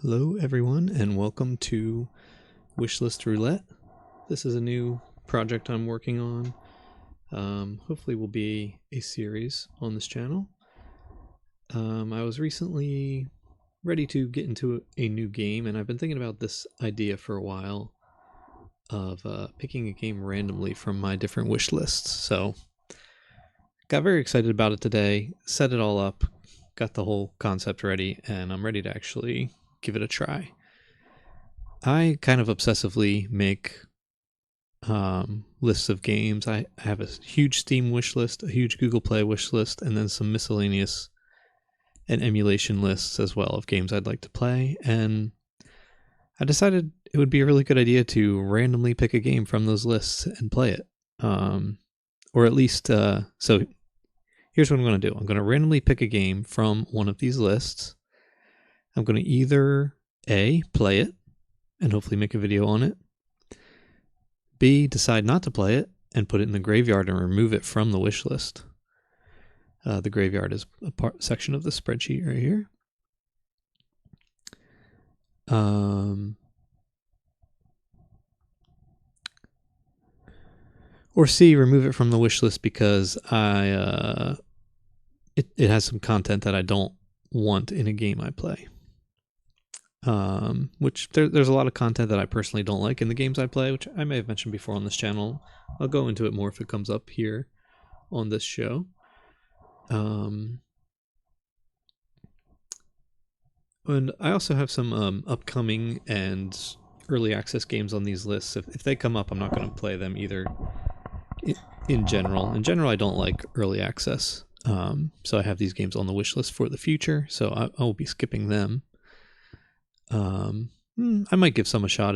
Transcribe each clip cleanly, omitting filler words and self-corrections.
Hello everyone and welcome to Wishlist Roulette. This is a new project I'm working on. Hopefully will be a series on this channel. I was recently ready to get into a new game, and I've been thinking about this idea for a while of picking a game randomly from my different wish lists. So got very excited about it today, set it all up, got the whole concept ready, and I'm ready to actually give it a try. I kind of obsessively make lists of games. I have a huge Steam wish list, a huge Google Play wish list, and then some miscellaneous and emulation lists as well of games I'd like to play. And I decided it would be a really good idea to randomly pick a game from those lists and play it. Or at least, so here's what I'm going to do. I'm going to randomly pick a game from one of these lists. I'm going to either A, play it and hopefully make a video on it. B, decide not to play it and put it in the graveyard and remove it from the wish list. The graveyard is a section of the spreadsheet right here. Or C, remove it from the wish list because it has some content that I don't want in a game I play. Which there's a lot of content that I personally don't like in the games I play, which I may have mentioned before on this channel. I'll go into it more if it comes up here on this show. And I also have some upcoming and early access games on these lists. If they come up, I'm not going to play them either. In general, I don't like early access. So I have these games on the wish list for the future, so I will be skipping them. I might give some a shot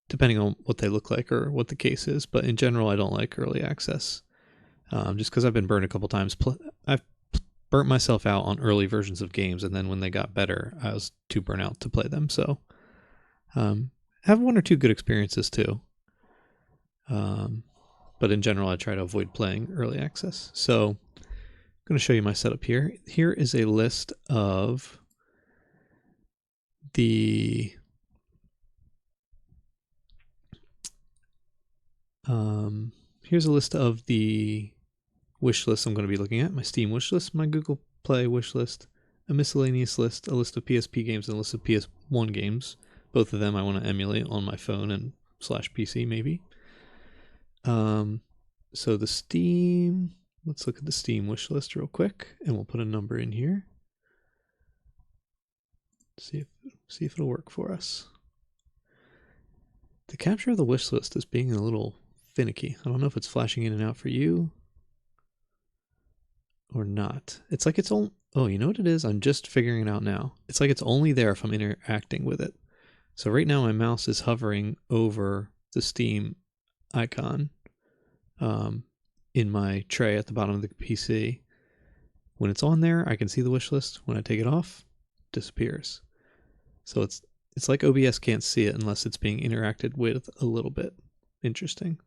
depending on what they look like or what the case is, but in general I don't like early access, just because I've been burned a couple times. I've burnt myself out on early versions of games, and then when they got better I was too burnt out to play them. So have one or two good experiences too, but in general I try to avoid playing early access. So I'm going to show you my setup here. Here is a list of here's a list of the wish lists I'm going to be looking at. My Steam wish list, my Google Play wish list, a miscellaneous list, a list of PSP games, and a list of PS1 games. Both of them I want to emulate on my phone and /PC maybe. So the Steam, let's look at the Steam wish list real quick, and we'll put a number in here. See if it'll work for us. The capture of the wish list is being a little finicky. I don't know if it's flashing in and out for you or not. It's like it's only, oh, you know what it is? I'm just figuring it out now. It's like it's only there if I'm interacting with it. So right now my mouse is hovering over the Steam icon in my tray at the bottom of the PC. When it's on there, I can see the wish list. When I take it off, it disappears. So it's like OBS can't see it unless it's being interacted with a little bit. Interesting.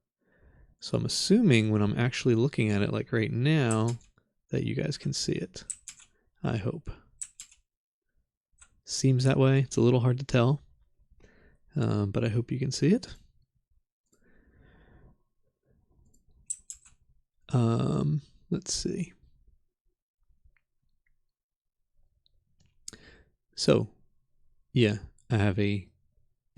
So I'm assuming when I'm actually looking at it like right now that you guys can see it. I hope. Seems that way. It's a little hard to tell, but I hope you can see it. Let's see. So yeah, I have a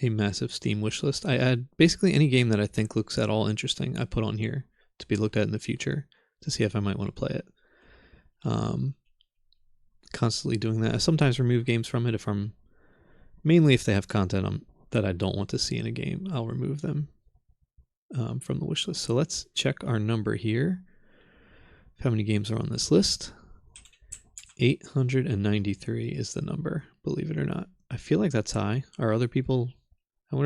massive Steam wish list. I add basically any game that I think looks at all interesting, I put on here to be looked at in the future to see if I might want to play it. Constantly doing that. I sometimes remove games from it mainly if they have content that I don't want to see in a game, I'll remove them from the wish list. So let's check our number here. How many games are on this list? 893 is the number, believe it or not. I feel like that's high. I wonder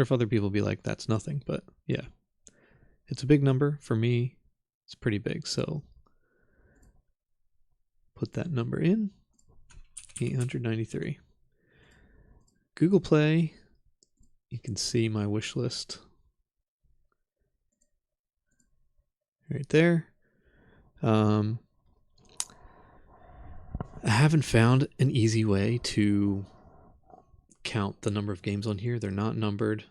if other people be like, that's nothing, but yeah. It's a big number. For me, it's pretty big, so put that number in, 893. Google Play, you can see my wish list right there. I haven't found an easy way to count the number of games on here. They're not numbered.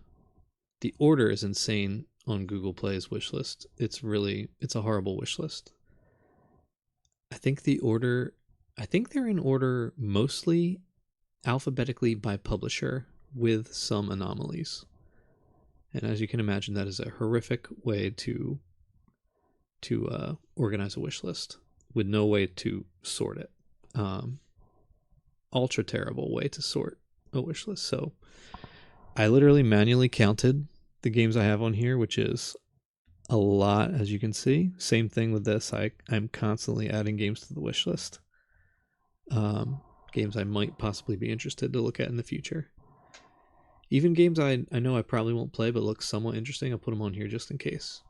The order is insane on Google Play's wish list. It's a horrible wish list. I think they're in order mostly alphabetically by publisher with some anomalies. And as you can imagine, that is a horrific way to organize a wish list with no way to sort it. Ultra terrible way to sort a wish list. So I literally manually counted the games I have on here, which is a lot, as you can see. Same thing with this. I'm constantly adding games to the wish list. Games I might possibly be interested to look at in the future. Even games I know I probably won't play but look somewhat interesting, I'll put them on here just in case.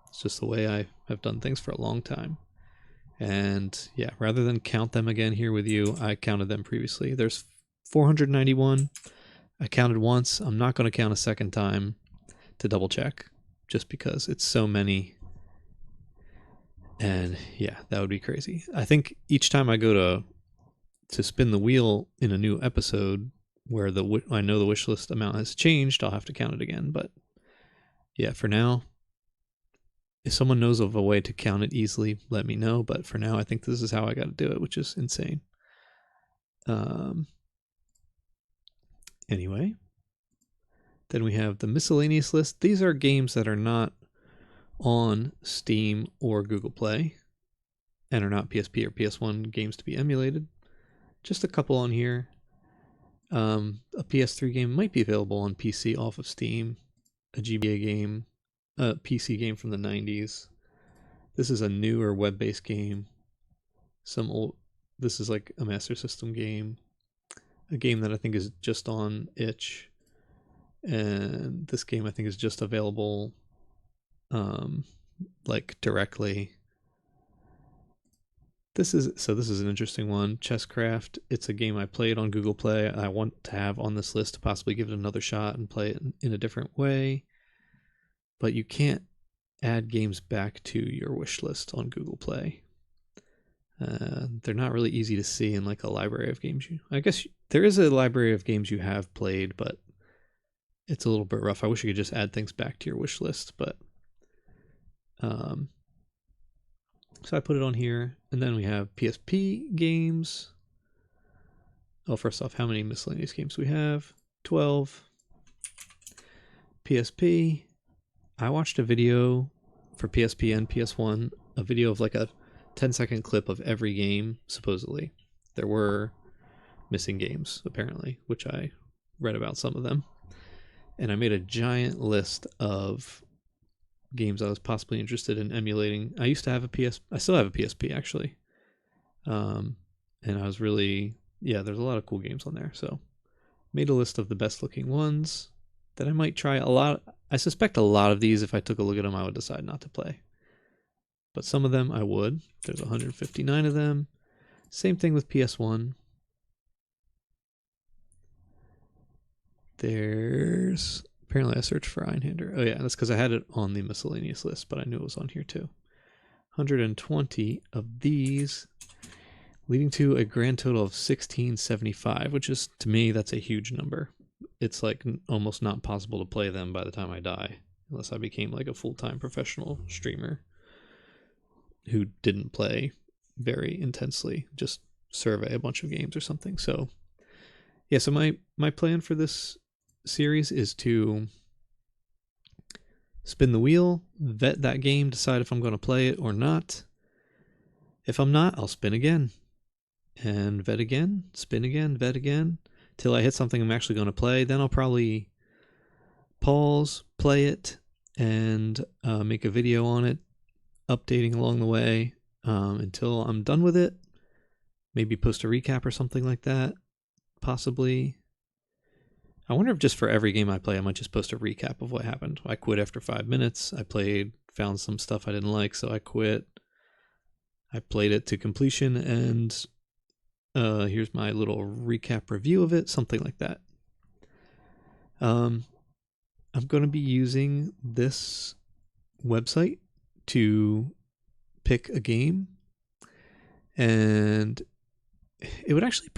It's just the way I have done things for a long time. And yeah, rather than count them again here with you, I counted them previously. There's 491. I counted once. I'm not going to count a second time to double check just because it's so many. And yeah, that would be crazy. I think each time I go to spin the wheel in a new episode where I know the wish list amount has changed, I'll have to count it again. But yeah, for now, if someone knows of a way to count it easily, let me know. But for now, I think this is how I got to do it, which is insane. Anyway, then we have the miscellaneous list. These are games that are not on Steam or Google Play and are not PSP or PS1 games to be emulated. Just a couple on here. A PS3 game might be available on PC off of Steam. A GBA game. A PC game from the 90s. This is a newer web-based game. This is like a Master System game. A game that I think is just on itch. And this game I think is just available like directly. This is an interesting one. Chesscraft. It's a game I played on Google Play. I want to have on this list to possibly give it another shot and play it in a different way. But you can't add games back to your wish list on Google Play. They're not really easy to see in like a library of games. I guess there is a library of games you have played, but it's a little bit rough. I wish you could just add things back to your wish list, but so I put it on here. And then we have PSP games. Oh, first off, how many miscellaneous games do we have? 12. PSP. I watched a video for PSP and PS1, a video of like a 10-second clip of every game, supposedly. There were missing games, apparently, which I read about some of them. And I made a giant list of games I was possibly interested in emulating. I used to have I still have a PSP, actually. And I was there's a lot of cool games on there. So made a list of the best looking ones that I might try. I suspect a lot of these, if I took a look at them, I would decide not to play. But some of them I would. There's 159 of them. Same thing with PS1. Apparently I searched for Einhander. Oh yeah, that's because I had it on the miscellaneous list, but I knew it was on here too. 120 of these, leading to a grand total of 1675, which is, to me, that's a huge number. It's like almost not possible to play them by the time I die, unless I became like a full-time professional streamer who didn't play very intensely, just survey a bunch of games or something. So yeah, so my plan for this series is to spin the wheel, vet that game, decide if I'm going to play it or not. If I'm not, I'll spin again and vet again, spin again, vet again, till I hit something I'm actually going to play. Then I'll probably pause, play it, and make a video on it, updating along the way until I'm done with it. Maybe post a recap or something like that, possibly. I wonder if just for every game I play, I might just post a recap of what happened. I quit after 5 minutes. I played, found some stuff I didn't like, so I quit. I played it to completion, and here's my little recap review of it, something like that. I'm going to be using this website to pick a game, and it would actually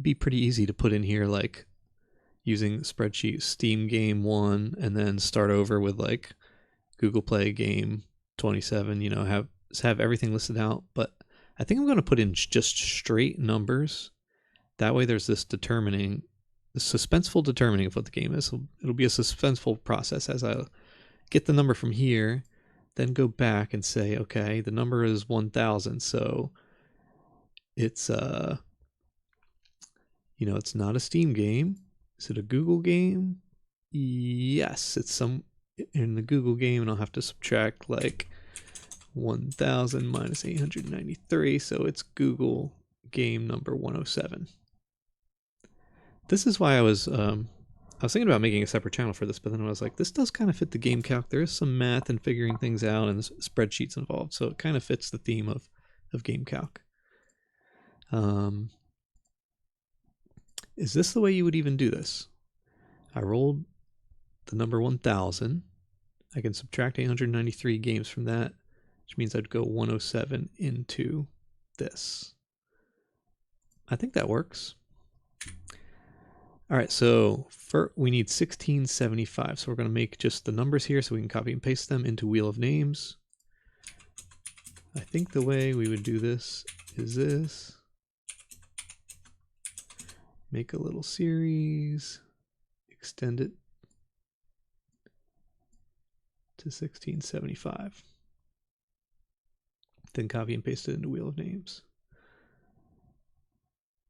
be pretty easy to put in here, like, using spreadsheet Steam game 1 and then start over with like Google Play game 27, you know, have everything listed out. But I think I'm going to put in just straight numbers. That way there's this suspenseful determining of what the game is. It'll be a suspenseful process as I get the number from here, then go back and say, okay, the number is 1000. So it's, you know, it's not a Steam game. Is it a Google game? Yes, it's some in the Google game, and I'll have to subtract like 1000 minus 893. So it's Google game number 107. This is why I was thinking about making a separate channel for this, but then I was like, this does kind of fit the game calc. There is some math and figuring things out and spreadsheets involved, so it kind of fits the theme of game calc. Is this the way you would even do this? I rolled the number 1000. I can subtract 893 games from that, which means I'd go 107 into this. I think that works. All right, so we need 1675. So we're going to make just the numbers here so we can copy and paste them into Wheel of Names. I think the way we would do this is this. Make a little series, extend it to 1675. Then copy and paste it into Wheel of Names.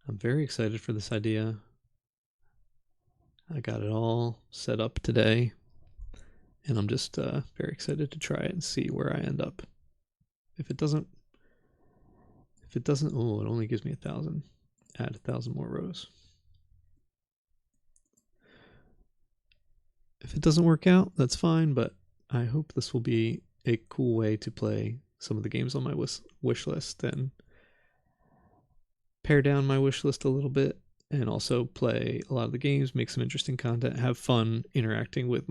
I'm very excited for this idea. I got it all set up today, and I'm just very excited to try it and see where I end up. If it doesn't, oh, it only gives me 1000. Add 1000 more rows. If it doesn't work out, that's fine, but I hope this will be a cool way to play some of the games on my wish list and pare down my wish list a little bit, and also play a lot of the games, make some interesting content, have fun interacting with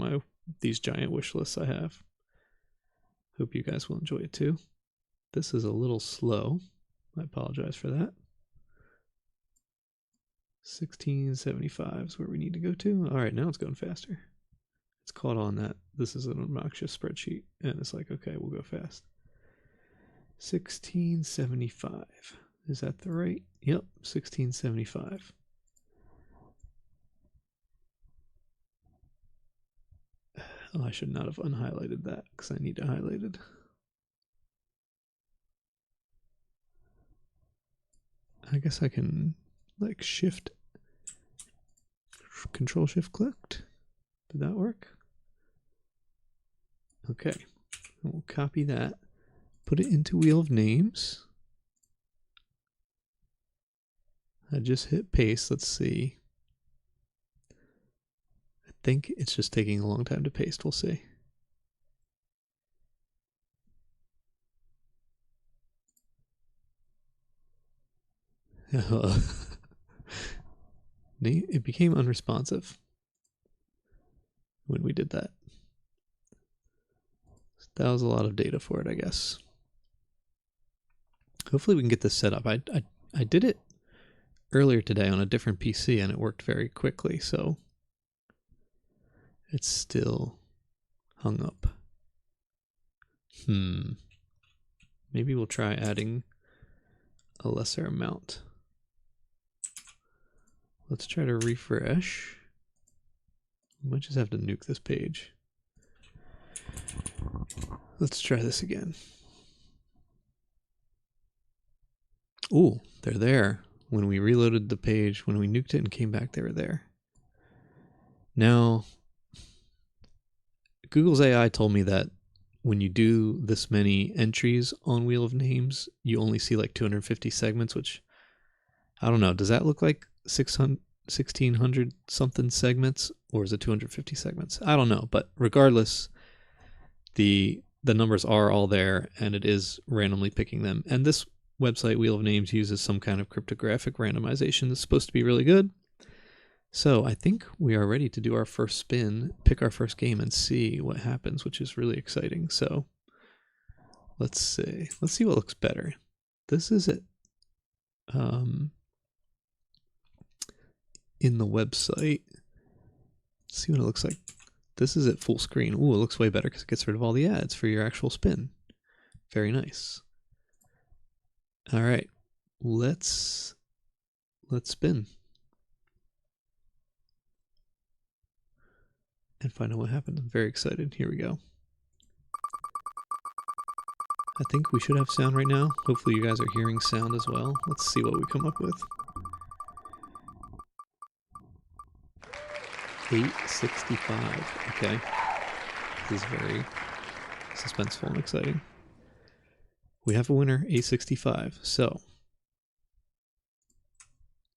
these giant wish lists I have. Hope you guys will enjoy it too. This is a little slow. I apologize for that. 1675 is where we need to go to. All right, now it's going faster. It's caught on that this is an obnoxious spreadsheet, and it's like, okay, we'll go fast. 1675. Is that the right? Yep, 1675. Oh, I should not have unhighlighted that because I need it highlighted. I guess I can like Control Shift clicked. Did that work? Okay, and we'll copy that, put it into Wheel of Names. I just hit paste. Let's see. I think it's just taking a long time to paste. We'll see. It became unresponsive when we did that. That was a lot of data for it, I guess. Hopefully we can get this set up. I did it earlier today on a different PC and it worked very quickly, so it's still hung up. Maybe we'll try adding a lesser amount. Let's try to refresh. We might just have to nuke this page. Let's try this again. Ooh, they're there. When we reloaded the page, when we nuked it and came back, they were there. Now, Google's AI told me that when you do this many entries on Wheel of Names, you only see like 250 segments, which, I don't know, does that look like 1600 something segments, or is it 250 segments? I don't know, but regardless, the numbers are all there, and it is randomly picking them. And this website, Wheel of Names, uses some kind of cryptographic randomization that's supposed to be really good. So I think we are ready to do our first spin, pick our first game, and see what happens, which is really exciting. So let's see. Let's see what looks better. This is it. In the website, Let's see what it looks like. This is at full screen. Ooh, it looks way better because it gets rid of all the ads for your actual spin. Very nice. All right, let's spin and find out what happens. I'm very excited. Here we go. I think we should have sound right now. Hopefully you guys are hearing sound as well. Let's see what we come up with. 865. Okay. This is very suspenseful and exciting. We have a winner, 865. So,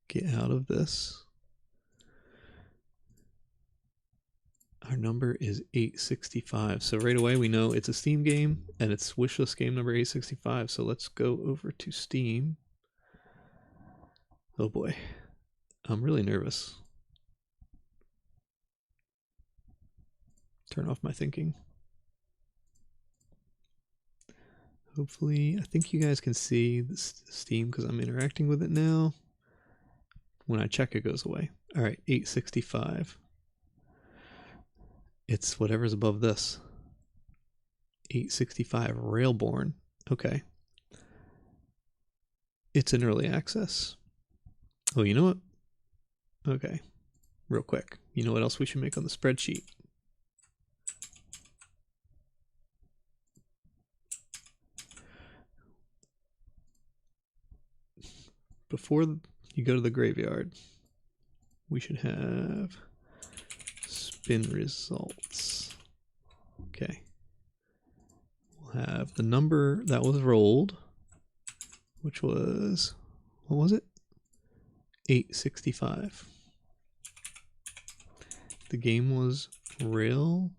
get out of this. Our number is 865. So right away we know it's a Steam game and it's wishlist game number 865. So let's go over to Steam. Oh boy. I'm really nervous. Turn off my thinking. Hopefully, I think you guys can see the Steam because I'm interacting with it now. When I check, it goes away. All right, 865. It's whatever's above this. 865 Railborn. Okay. It's in early access. Oh, you know what? Okay. Real quick. You know what else we should make on the spreadsheet? Before you go to the graveyard, we should have spin results. Okay. We'll have the number that was rolled, which was, what was it? 865. The game was Railborn?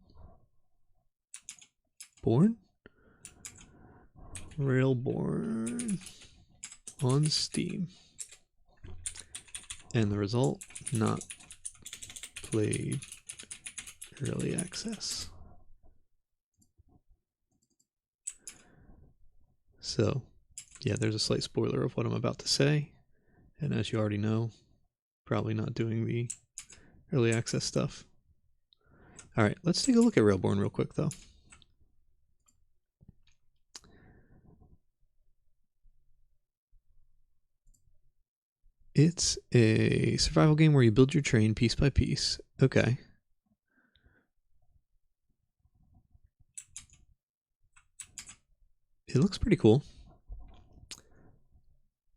Railborn on Steam. And the result, not played early access. So, yeah, there's a slight spoiler of what I'm about to say. And as you already know, probably not doing the early access stuff. All right, let's take a look at Railborn real quick, though. It's a survival game where you build your train piece by piece. Okay. It looks pretty cool.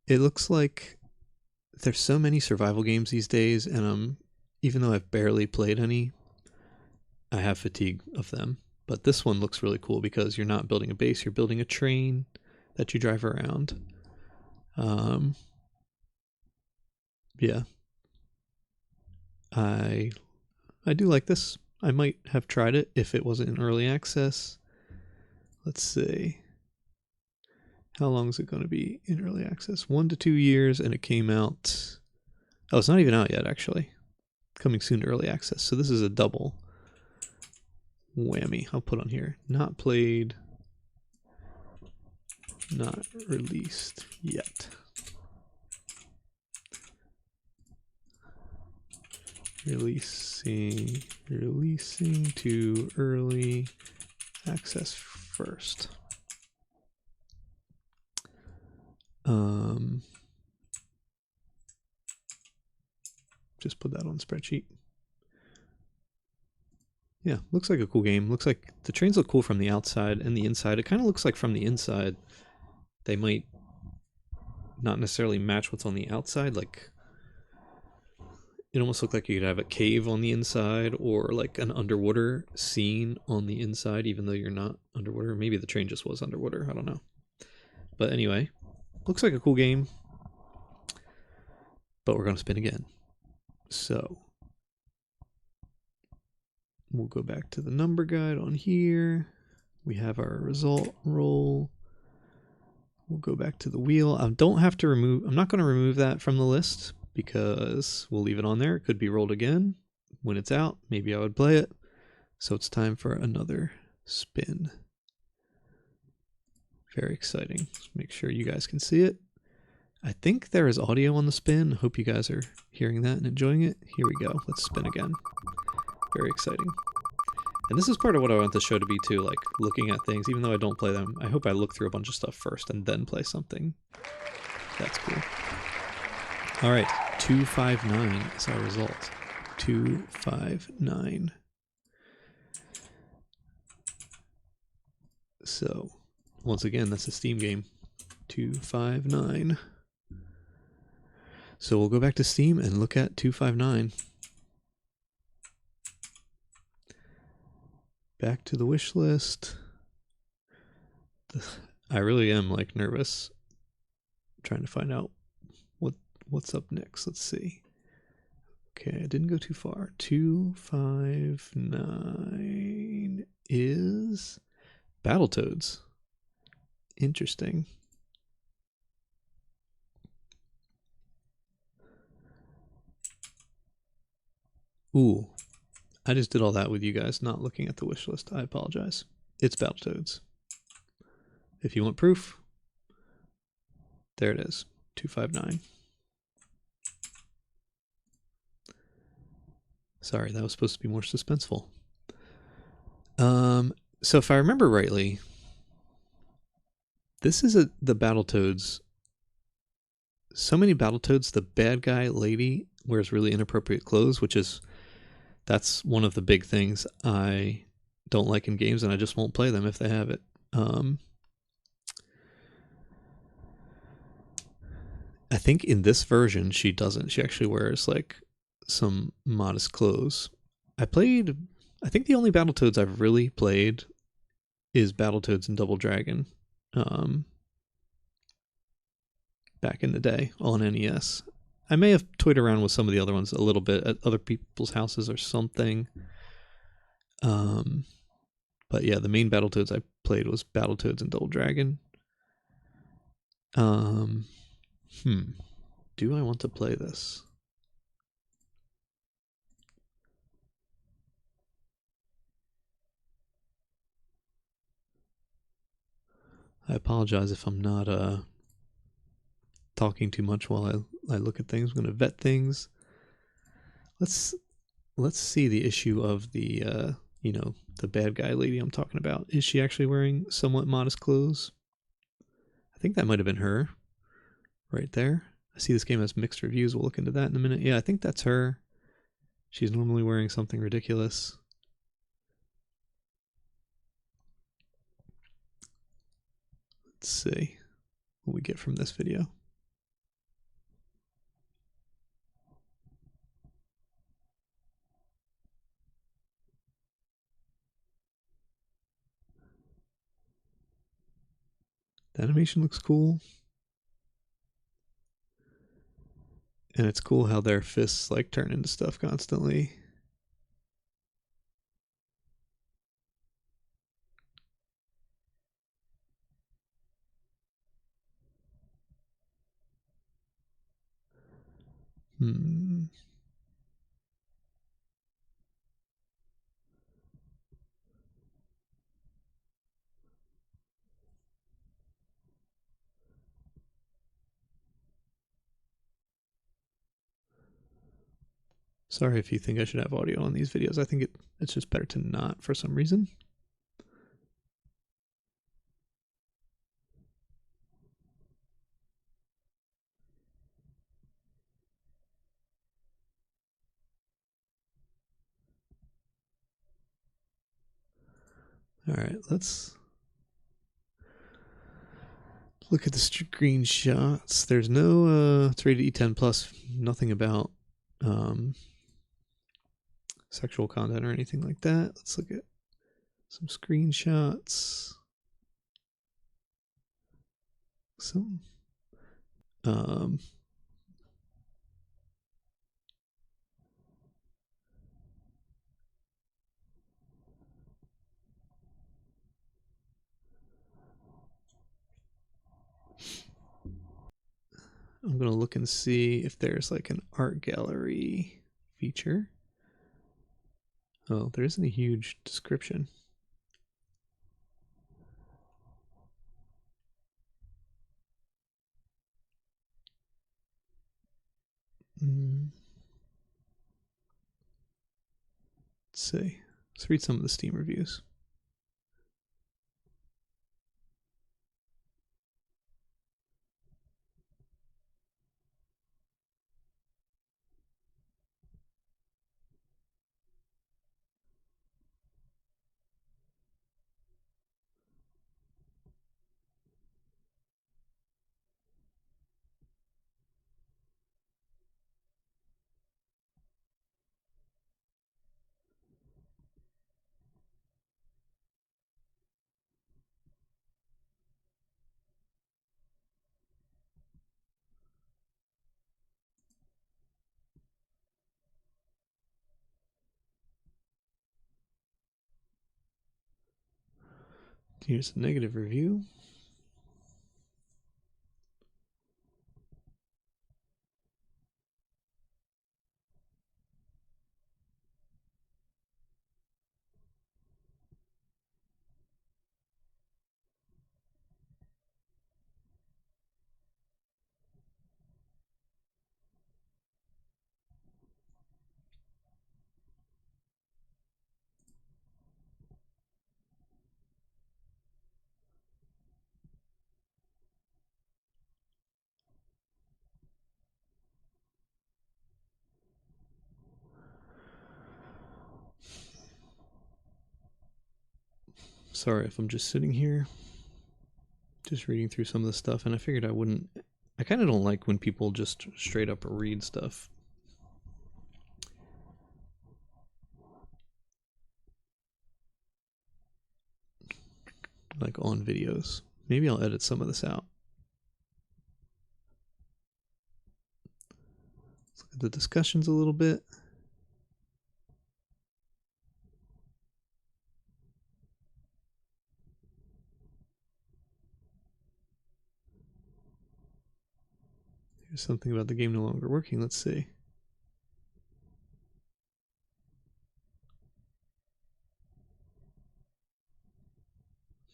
It looks like there's so many survival games these days, and even though I've barely played any, I have fatigue of them. But this one looks really cool because you're not building a base, you're building a train that you drive around. Yeah. I do like this. I might have tried it if it wasn't in early access. Let's see. How long is it going to be in early access? 1 to 2 years, and it came out. Oh, it's not even out yet, actually. Coming soon to early access. So this is a double whammy. I'll put on here. Not played, not released yet. Releasing to early access first. Just put that on the spreadsheet. Yeah, looks like a cool game. Looks like the trains look cool from the outside and the inside. It kind of looks like from the inside they might not necessarily match what's on the outside. Like, it almost looked like you could have a cave on the inside or like an underwater scene on the inside, even though you're not underwater. Maybe the train just was underwater. I don't know. But anyway, looks like a cool game. But we're going to spin again. So we'll go back to the number guide on here. We have our result roll. We'll go back to the wheel. I don't have to remove, I'm not going to remove that from the list because we'll leave it on there. It could be rolled again when it's out. Maybe I would play it. So it's time for another spin. Very exciting. Let's make sure you guys can see it. I think there is audio on the spin. Hope you guys are hearing that and enjoying it. Here we go. Let's spin again. Very exciting. And this is part of what I want the show to be too, like looking at things, even though I don't play them. I hope I look through a bunch of stuff first and then play something. That's cool. All right, 259 is our result. 259. So, once again, that's a Steam game. 259. So we'll go back to Steam and look at 259. Back to the wish list. I really am like nervous trying to find out what's up next. Let's see. Okay, I didn't go too far. 259 is Battletoads. Interesting. Ooh, I just did all that with you guys not looking at the wish list. I apologize. It's Battletoads. If you want proof, there it is. 259. Sorry, that was supposed to be more suspenseful. So if I remember rightly, this is the Battletoads. So many Battletoads, the bad guy lady wears really inappropriate clothes, that's one of the big things I don't like in games, and I just won't play them if they have it. I think in this version she doesn't. She actually wears like some modest clothes. I think the only Battletoads I've really played is Battletoads and Double Dragon. Back in the day on NES. I may have toyed around with some of the other ones a little bit at other people's houses or something. But yeah, the main Battletoads I played was Battletoads and Double Dragon. Do I want to play this? I apologize if I'm not talking too much while I look at things. I'm going to vet things. Let's see the issue of the the bad guy lady I'm talking about. Is she actually wearing somewhat modest clothes? I think that might have been her right there. I see this game has mixed reviews. We'll look into that in a minute. Yeah, I think that's her. She's normally wearing something ridiculous. Let's see what we get from this video. The animation looks cool. And it's cool how their fists like turn into stuff constantly. Sorry if you think I should have audio on these videos. I think it's just better to not for some reason. All right, let's look at the screenshots. There's no, it's rated E10 plus, nothing about sexual content or anything like that. Let's look at some screenshots. I'm going to look and see if there's like an art gallery feature. Oh, there isn't a huge description. Let's see. Let's read some of the Steam reviews. Here's a negative review. Sorry if I'm just sitting here, just reading through some of the stuff, and I figured I wouldn't. I kind of don't like when people just straight up read stuff. Like on videos. Maybe I'll edit some of this out. Let's look at the discussions a little bit. Here's something about the game no longer working. Let's see.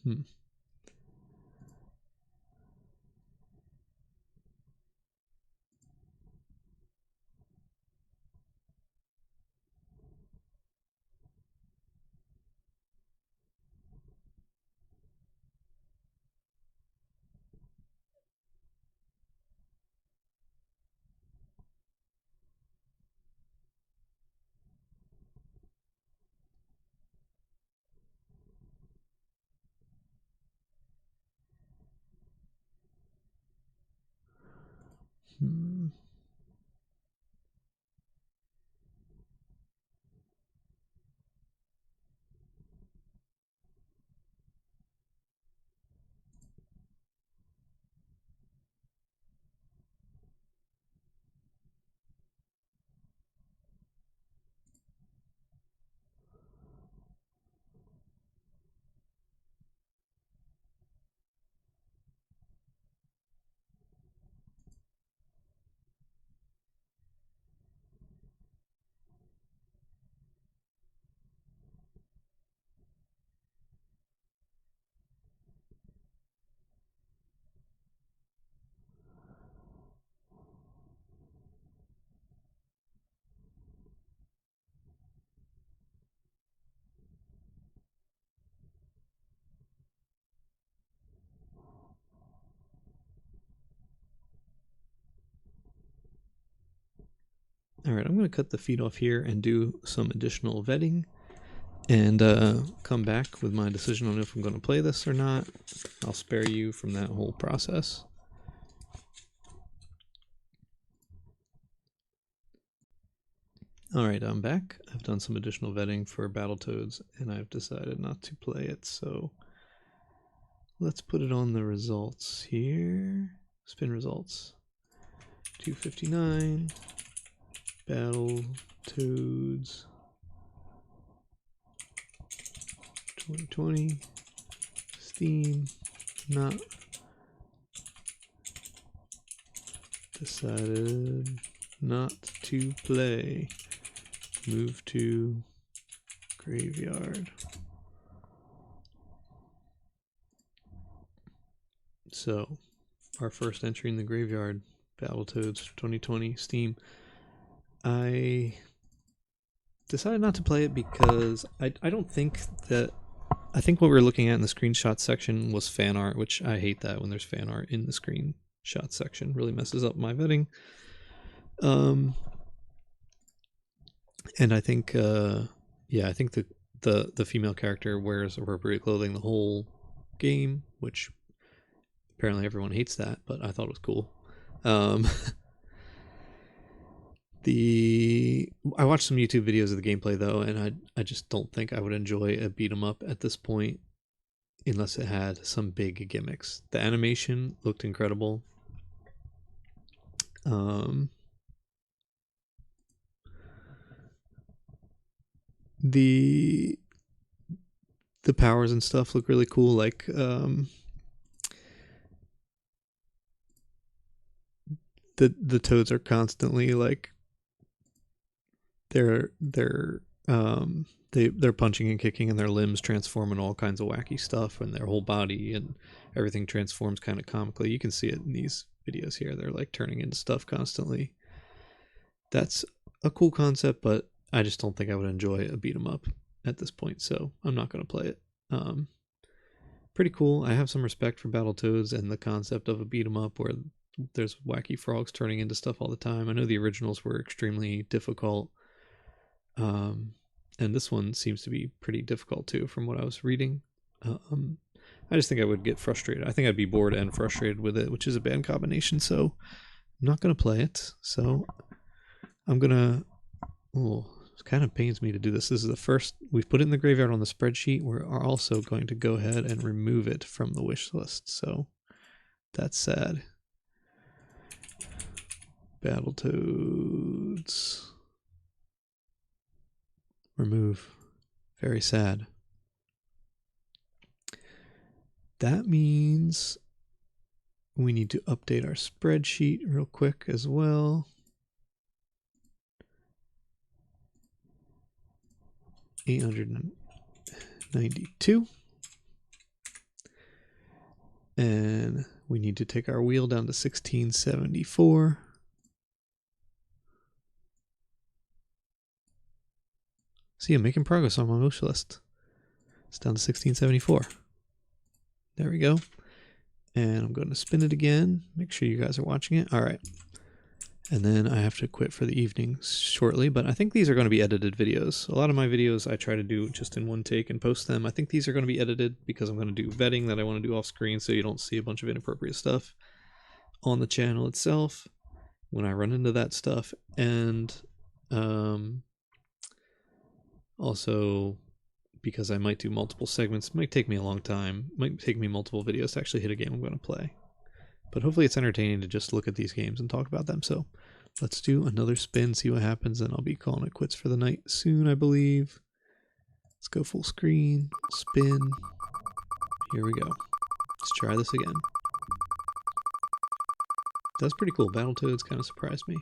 Hmm. Hmm. All right, I'm going to cut the feed off here and do some additional vetting and come back with my decision on if I'm going to play this or not. I'll spare you from that whole process. All right, I'm back. I've done some additional vetting for Battletoads and I've decided not to play it. So let's put it on the results here. Spin results. 259. Battletoads 2020. Steam. Not decided not to play. Move to graveyard. So, our first entry in the graveyard, Battletoads 2020 Steam. I decided not to play it because I don't think that... I think what we were looking at in the screenshot section was fan art, which I hate that when there's fan art in the screenshot section. Really messes up my vetting. And I think, I think the female character wears appropriate clothing the whole game, which apparently everyone hates that, but I thought it was cool. I watched some YouTube videos of the gameplay though, and I just don't think I would enjoy a beat 'em up at this point unless it had some big gimmicks. The animation looked incredible. The powers and stuff look really cool, like the toads are constantly like they're punching and kicking, and their limbs transform into all kinds of wacky stuff, and their whole body and everything transforms kind of comically. You can see it in these videos here. They're like turning into stuff constantly. That's a cool concept, but I just don't think I would enjoy a beat 'em up at this point, so I'm not going to play it. Pretty cool. I have some respect for Battletoads and the concept of a beat 'em up where there's wacky frogs turning into stuff all the time. I know the originals were extremely difficult, and this one seems to be pretty difficult too from what I was reading. I just think I would get frustrated. I think I'd be bored and frustrated with it, which is a bad combination, so I'm not going to play it. So I'm going to... it kind of pains me to do this. This is the first... We've put it in the graveyard on the spreadsheet. We're also going to go ahead and remove it from the wish list, so that's sad. Battletoads. Remove. Very sad. That means we need to update our spreadsheet real quick as well. 892. And we need to take our wheel down to 1674. See, I'm making progress on my wish list. It's down to 1674. There we go. And I'm going to spin it again. Make sure you guys are watching it. All right. And then I have to quit for the evening shortly, but I think these are going to be edited videos. A lot of my videos I try to do just in one take and post them. I think these are going to be edited because I'm going to do vetting that I want to do off screen so you don't see a bunch of inappropriate stuff on the channel itself when I run into that stuff. And also because I might do multiple segments. It might take me a long time. It might take me multiple videos to actually hit a game I'm going to play. But hopefully it's entertaining to just look at these games and talk about them. So let's do another spin, see what happens, and I'll be calling it quits for the night soon, I believe. Let's go full screen, spin. Here we go. Let's try this again. That's pretty cool. Battletoads kind of surprised me.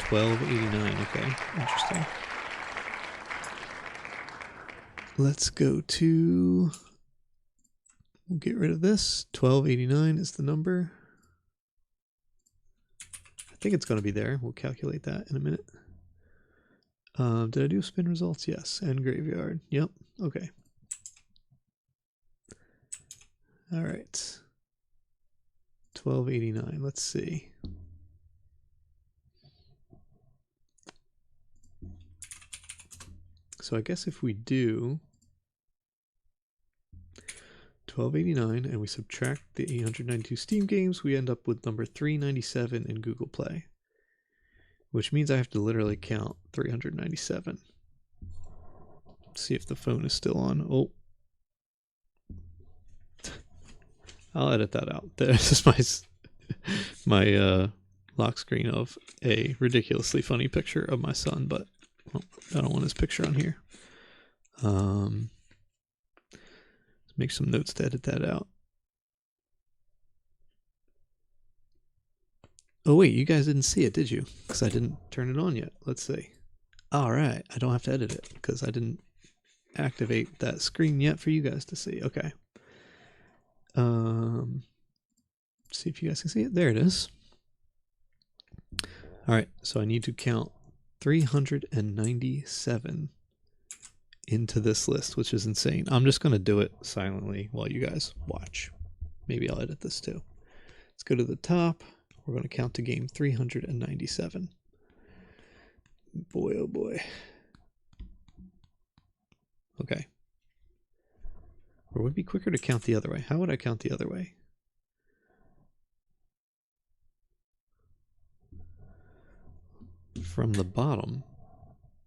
1289, okay, interesting. Let's go to... We'll get rid of this. 1289 is the number. I think it's going to be there. We'll calculate that in a minute. Did I do spin results? Yes. And graveyard. Yep. Okay. All right. 1289. Let's see. So I guess if we do 1289 and we subtract the 892 Steam games, we end up with number 397 in Google Play, which means I have to literally count 397. See if the phone is still on. Oh, I'll edit that out. This is my lock screen of a ridiculously funny picture of my son, but I don't want his picture on here. Make some notes to edit that out. Oh wait, you guys didn't see it, did you? Because I didn't turn it on yet. Let's see. All right, I don't have to edit it because I didn't activate that screen yet for you guys to see. Okay. See if you guys can see it. There it is. All right, so I need to count 397 into this list, which is insane. I'm just going to do it silently while you guys watch. Maybe I'll edit this too. Let's go to the top. We're going to count to game 397. Boy, oh boy. Okay. Or would it be quicker to count the other way? How would I count the other way? From the bottom.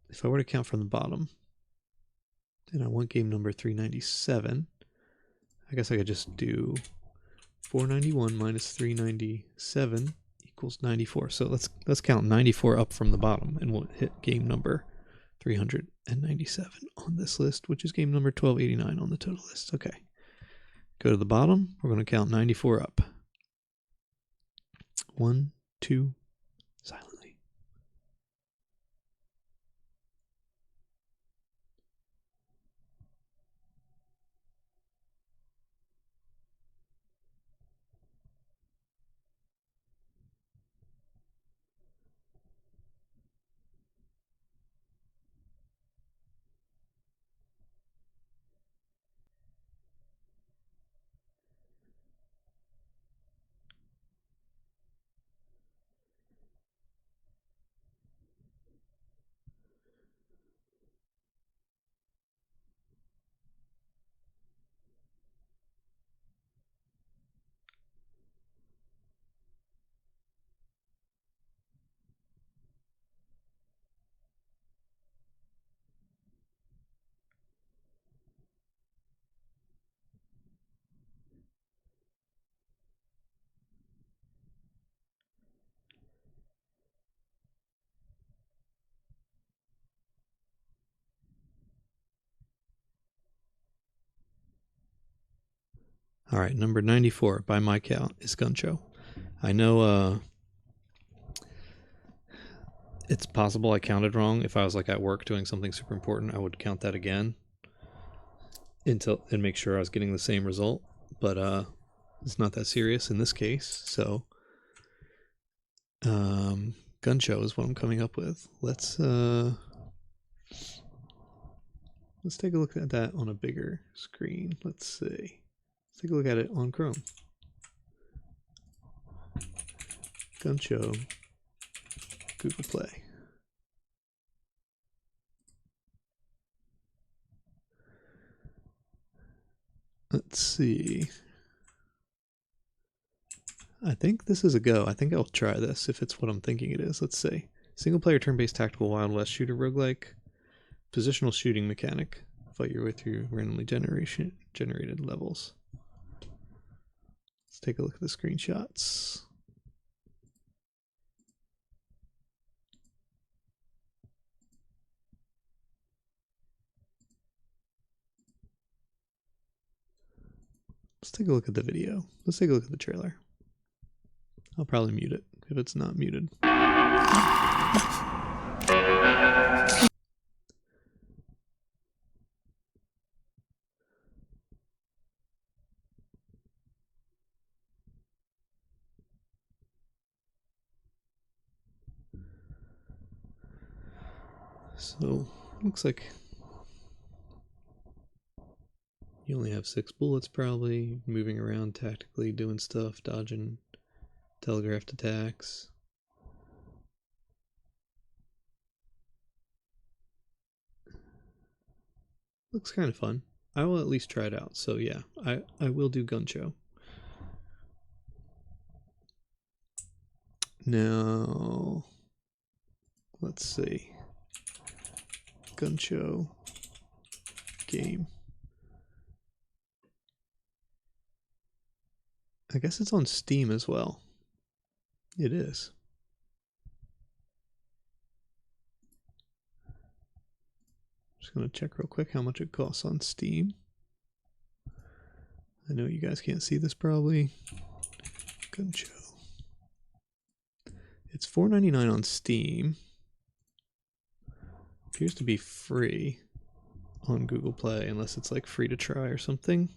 If I were to count from the bottom, and I want game number 397, I guess I could just do 491 minus 397 equals 94. So let's count 94 up from the bottom, and we'll hit game number 397 on this list, which is game number 1289 on the total list. Okay. Go to the bottom. We're going to count 94 up. 1, 2, silently. All right, number 94 by my count is Gun Show. I know it's possible I counted wrong. If I was like at work doing something super important, I would count that again and make sure I was getting the same result. But it's not that serious in this case. So Gun Show is what I'm coming up with. Let's take a look at that on a bigger screen. Let's see. Let's take a look at it on Chrome. Gun Show, Google Play. Let's see. I think this is a go. I think I'll try this if it's what I'm thinking it is. Let's see. Single player turn-based tactical Wild West shooter roguelike. Positional shooting mechanic. Fight your way through randomly generated levels. Let's take a look at the screenshots. Let's take a look at the video. Let's take a look at the trailer. I'll probably mute it if it's not muted. So, looks like you only have 6 bullets probably, moving around tactically, doing stuff, dodging telegraphed attacks. Looks kind of fun. I will at least try it out. So yeah, I will do Gun Show. Now, let's see. Gun Show game. I guess it's on Steam as well. It is. Just going to check real quick how much it costs on Steam. I know you guys can't see this probably. Gun Show. It's $4.99 on Steam. Appears to be free on Google Play, unless it's like free to try or something.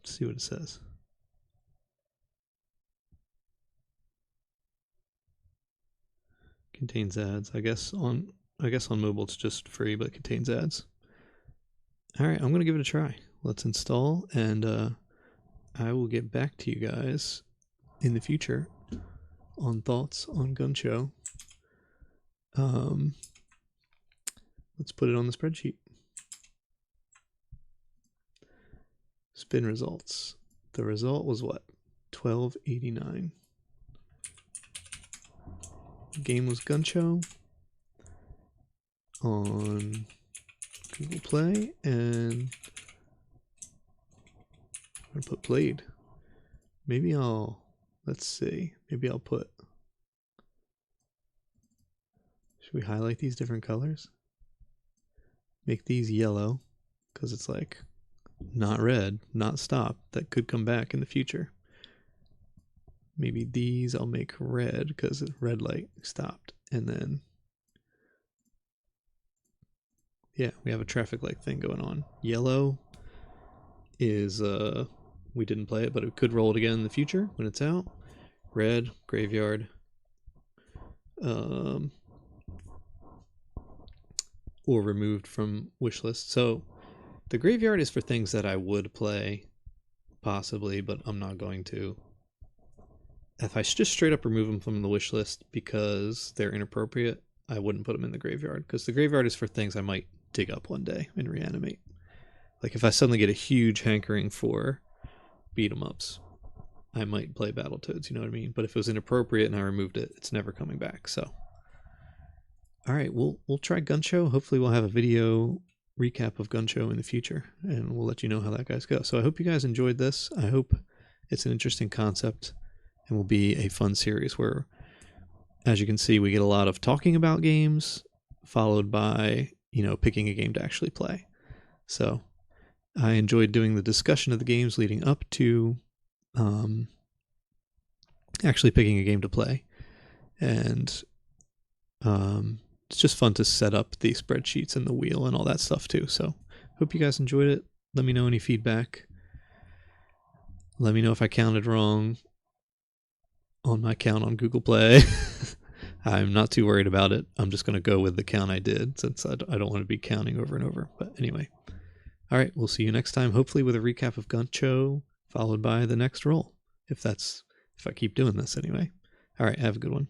Let's see what it says. Contains ads. I guess on mobile it's just free, but it contains ads. All right, I'm gonna give it a try. Let's install, and I will get back to you guys in the future on thoughts on Gun Show. Let's put it on the spreadsheet. Spin results. The result was what? 1289. The game was Gun Show on Google Play, and I'm gonna put played. Maybe let's see. Maybe I'll put. Should we highlight these different colors? Make these yellow, because it's like not red, not stop. That could come back in the future. Maybe these I'll make red, because red light stopped. And then, yeah, we have a traffic light thing going on. Yellow is, we didn't play it, but it could roll it again in the future when it's out. Red, graveyard. Or removed from wishlist. So the graveyard is for things that I would play, possibly, but I'm not going to. If I just straight up remove them from the wish list because they're inappropriate, I wouldn't put them in the graveyard, because the graveyard is for things I might dig up one day and reanimate. Like if I suddenly get a huge hankering for beat 'em ups, I might play Battletoads, you know what I mean? But if it was inappropriate and I removed it, it's never coming back. So, all right, we'll try Gun Show. Hopefully, we'll have a video recap of Gun Show in the future, and we'll let you know how that guys go. So I hope you guys enjoyed this. I hope it's an interesting concept and will be a fun series where, as you can see, we get a lot of talking about games followed by, picking a game to actually play. So I enjoyed doing the discussion of the games leading up to actually picking a game to play. And it's just fun to set up the spreadsheets and the wheel and all that stuff too. So hope you guys enjoyed it. Let me know any feedback. Let me know if I counted wrong on my count on Google Play. I'm not too worried about it. I'm just going to go with the count I did, since I don't want to be counting over and over. But anyway. All right, we'll see you next time, hopefully with a recap of Gun Show, followed by the next roll, if I keep doing this anyway. All right, have a good one.